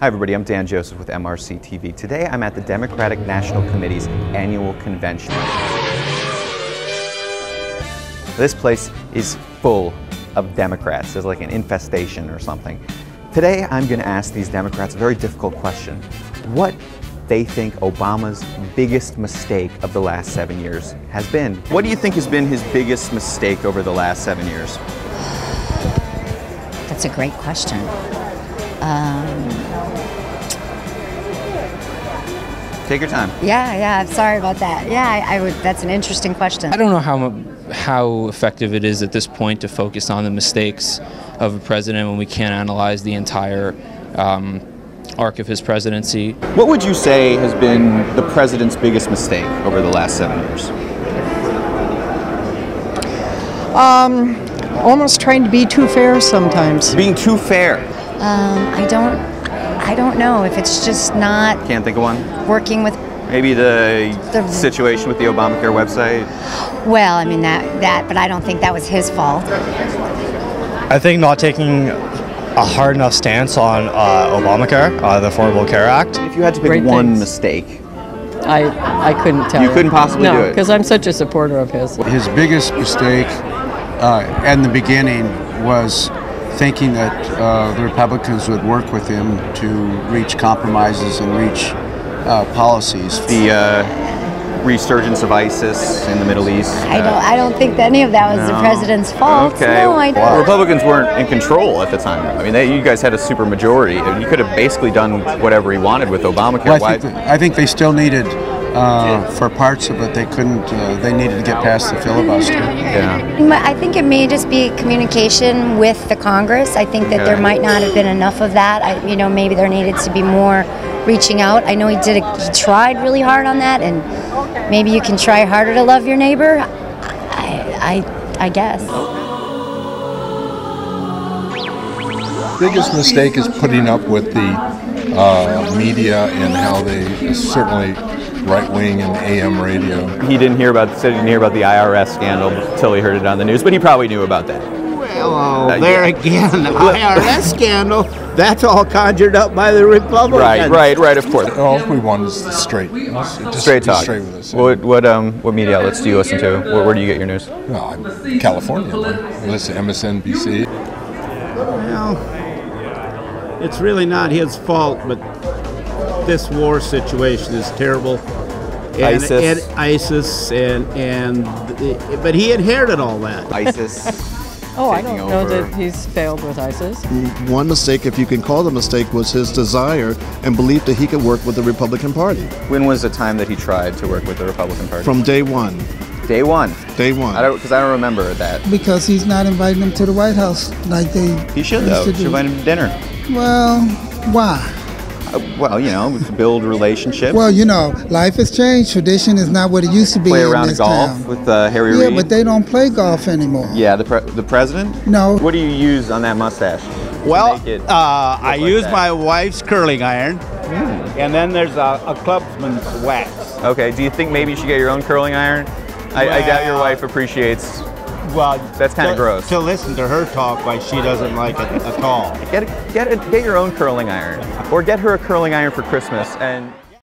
Hi everybody, I'm Dan Joseph with MRCTV. Today I'm at the Democratic National Committee's annual convention. This place is full of Democrats. There's like an infestation or something. Today I'm going to ask these Democrats a very difficult question. What they think Obama's biggest mistake of the last 7 years has been. What do you think has been his biggest mistake over the last 7 years? That's a great question. Take your time. Yeah, sorry about that. Yeah, I would. That's an interesting question. I don't know how effective it is at this point to focus on the mistakes of a president when we can't analyze the entire arc of his presidency. What would you say has been the president's biggest mistake over the last 7 years? Almost trying to be too fair sometimes. Being too fair. I don't know if it's just not. Can't think of one? Working with. Maybe the situation with the Obamacare website? Well, I mean that, but I don't think that was his fault. I think not taking a hard enough stance on Obamacare, the Affordable Care Act. If you had to pick one mistake, I couldn't tell you. You couldn't possibly do it? No, because I'm such a supporter of his. His biggest mistake in the beginning was thinking that the Republicans would work with him to reach compromises and reach policies. The resurgence of ISIS in the Middle East. I don't think any of that was the president's fault. Okay. No, I don't. The Republicans weren't in control at the time. I mean, you guys had a super majority. You could have basically done whatever he wanted with Obamacare. Well, I think they still needed, for parts of it, they couldn't. They needed to get past the filibuster. Yeah. I think it may just be communication with the Congress. I think that there might not have been enough of that. Maybe there needed to be more reaching out. I know he tried really hard on that, and maybe you can try harder to love your neighbor. I guess. Biggest mistake is putting up with the media and how they certainly right-wing and AM radio. He said he didn't hear about the IRS scandal until he heard it on the news, but he probably knew about that. Well, there again, the IRS scandal, that's all conjured up by the Republicans. Right, of course. All we want is the straight talk. Straight with us. What media outlets do you listen to? Where do you get your news? Well, I'm California. I listen to MSNBC. Well, it's really not his fault, but this war situation is terrible. ISIS, but he inherited all that. ISIS. Oh, I don't know that he's failed with ISIS. One mistake, if you can call it a mistake, was his desire and belief that he could work with the Republican Party. When was the time that he tried to work with the Republican Party? From day one. Day one? Day one. Because I don't remember that. Because he's not inviting them to the White House like they He should, though. He should invite him to dinner. Well, why? To build relationships. Well, life has changed. Tradition is not what it used to be. Play around in this golf town. with Harry Reid. Yeah, but they don't play golf anymore. Yeah, the president? No. What do you use on that mustache? Well, I use my wife's curling iron, and then there's a clubman's wax. Okay, do you think maybe you should get your own curling iron? I doubt your wife appreciates. Well, that's kind of gross. To listen to her talk, like she doesn't like it at all. Get your own curling iron, or get her a curling iron for Christmas and.